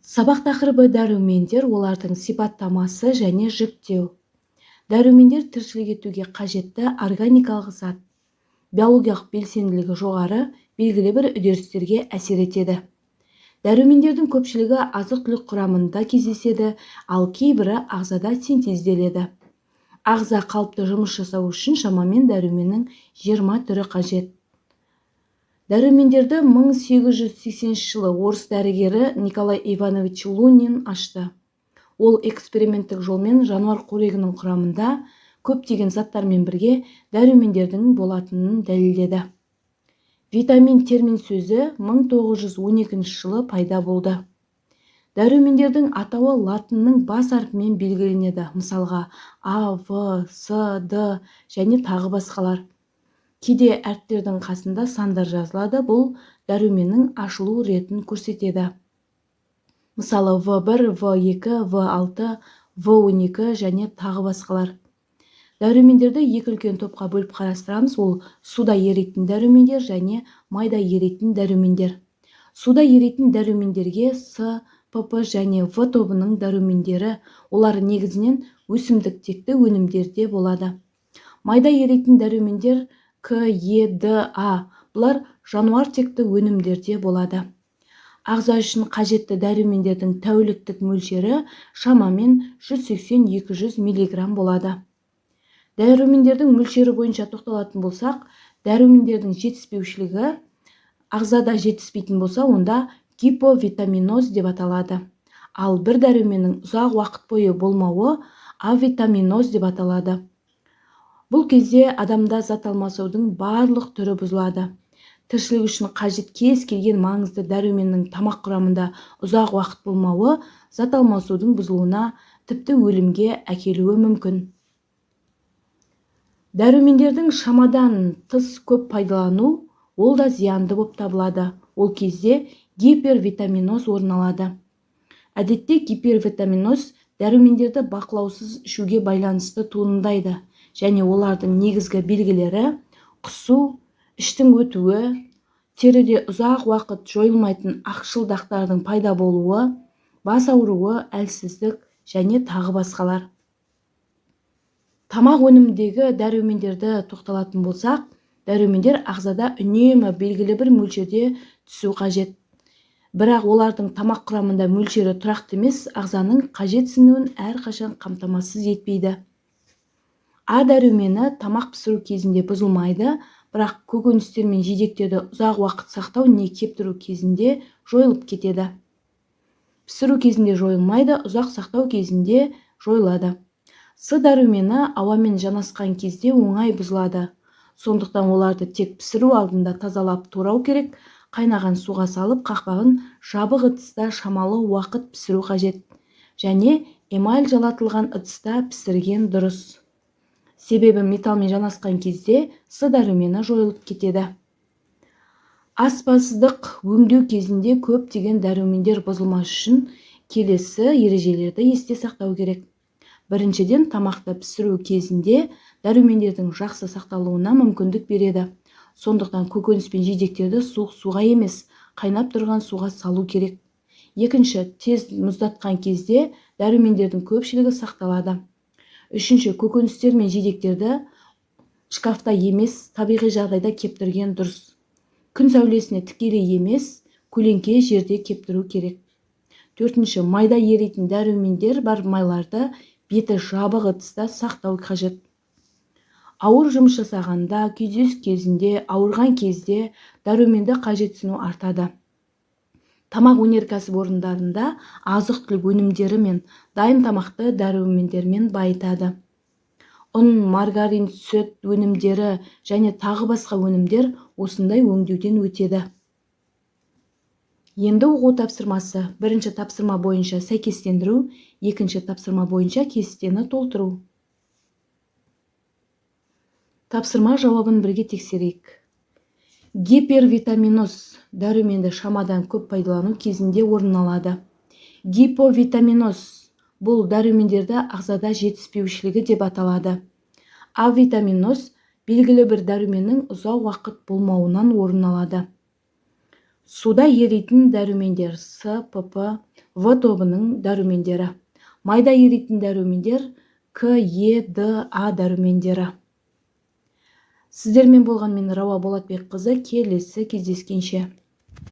Сабақ тақырыбы дәрумендер, олардың сипаттамасы және жіктеу. Дәрумендер тіршілік етуге қажетті органикалық зат. Биологиялық белсенділігі жоғары, белгілі бір үдерістерге әсер етеді. Дәрумендердің көпшілігі азық-түлік құрамында кездеседі, ал кейбірі ағзада синтезделеді. Ағза қалыпты жұмыс жасау үшін шамамен дәруменнің 20 түрі қажет. Дәрумендерді 1880 жылы орыс дәрігері Николай Иванович Лунин ашты. Ол эксперименттік жолмен жануар қорегінің құрамында көптеген заттармен бірге дәрумендердің болатынын дәлелдеді. Витамин термин сөзі 1912 жылы пайда болды. Дәрумендердің атауы латынның бас әрпімен белгіленеді, мысалға А, В, С, Д және тағы басқалар. Кейде әріптердің қасында сандар жазылады, бұл дәруменнің ашылу ретін көрсетеді. Мысалы В1, В2, В6, В12 және тағы басқалар. Дәрумендерді екі үлкен топқа бөліп қарастырамыз, ол суда еритін дәрумендер және майда еритін дәрумендер. Суда еритін дәрумендерге С, ПП және В тобының дәрумендері, олар негізінен өсімдік текті өнімдерде болады. Майда еритін дәрумендер К, Е, Д, А, бұлар жануар текті өнімдерде болады. Ағза үшін қажетті дәрумендердің тәуліктік мөлшері шамамен 180-200 мг болады. Дәрумендердің мөлшері бойынша тоқталатын болсақ, дәрумендердің жетіспеушілігі ағзада жетіспейтін болса, онда гиповитаминоз деп аталады. Ал бір дәруменнің ұзақ уақыт бойы болмауы авитаминоз деп аталады. Бұл кезде адамда зат алмасудың барлық түрі бұзылады. Тіршілік үшін қажет кез келген маңызды дәруменнің тамақ құрамында ұзақ уақыт болмауы зат алмасудың бұзылуына, тіпті өлімге әкелуі мүмкін. Дәрумендердің шамадан тыс көп пайдалану, ол да зиянды болып табылады. Ол кезде гипервитаминоз орын алады. Әдетте гипервитаминоз дәрумендерді бақылаусыз ішуге байланысты туындайды. Және олардың негізгі белгілері құсу, іштің өтуі, теріде ұзақ уақыт жойылмайтын ақшыл дақтардың пайда болуы, бас ауруы, әлсіздік және тағы басқалар. Тамақ өніміндегі дәрумендерді тоқталатын болсақ, дәрумендер ағзада үнемі белгілі бір мөлшерде түсу қажет. Бірақ олардың тамақ құрамында мөлшері тұрақты емес, ағзаның қажетсінуін әрқашан қамтамасыз етпейді. А дәрумені тамақ пісіру кезінде бұзылмайды, бірақ көкөністер мен жидектерді ұзақ уақыт сақтау не кептіру кезінде жойылып кетеді. Пісіру кезінде жойылмайды, ұзақ сақтау кезінде жойылады. С дәрумені ауамен жанасқан кезде оңай бұзылады. Сондықтан оларды тек пісіру алдында тазалап турау керек, қайнаған суға салып қақпағын жабық ыдыста шамалы уақыт пісіру қажет. Және эмаль жалатылған ыдыста пісірген дұрыс. Себебі металмен жанасқан кезде С дәрумені жойылып кетеді. Аспаздық өңдеу кезінде көптеген дәрумендер бұзылмас үшін келесі ережелерді есте сақтау керек. Біріншіден, тамақты пісіру кезінде дәрумендердің жақсы сақталуына мүмкіндік береді. Сондықтан көкөніс пен жидектерді суық суға емес, қайнап тұрған суға салу керек. Екінші, тез мұздатқан кезде дәрумендердің көпшілігі сақталады. Үшінші, көкөністер мен жидектерді шкафта емес, табиғи жағдайда кептірген дұрыс. Күн сәулесіне тікелей емес, көлеңке жерде кептіру керек. Төртінші, майда еритін дәрумендер бар майларды беті жабық ыдыста сақтау қажет. Ауыр жұмыс жасағанда, күйзеліс кезінде, ауырған кезде дәруменді қажетсіну артады. Тамақ өнеркәсіп орындарында азық-түлік өнімдері мен дайын тамақты дәрумендермен байытады. Ұн, маргарин, сүт өнімдері және тағы басқа өнімдер осындай өңдеуден өтеді. Енді оқу тапсырмасы. Бірінші тапсырма бойынша сәйкестендіру, екінші тапсырма бойынша кестені толтыру. Тапсырма жауабын бірге тексерейік. Гипервитаминоз дәруменді шамадан көп пайдалану кезінде орын алады. Гиповитаминоз бұл дәрумендерді ағзада жетіспеушілігі деп аталады. Авитаминоз белгілі бір дәруменнің ұзақ уақыт болмауынан орын алады. Суда еритін дәрумендер С, ПП, В тобының дәрумендері. Майда еритін дәрумендер К, Е, Д, А дәрумендері. Сіздермен болған мен Рауа Болатбекқызы. Келесі кездескенше.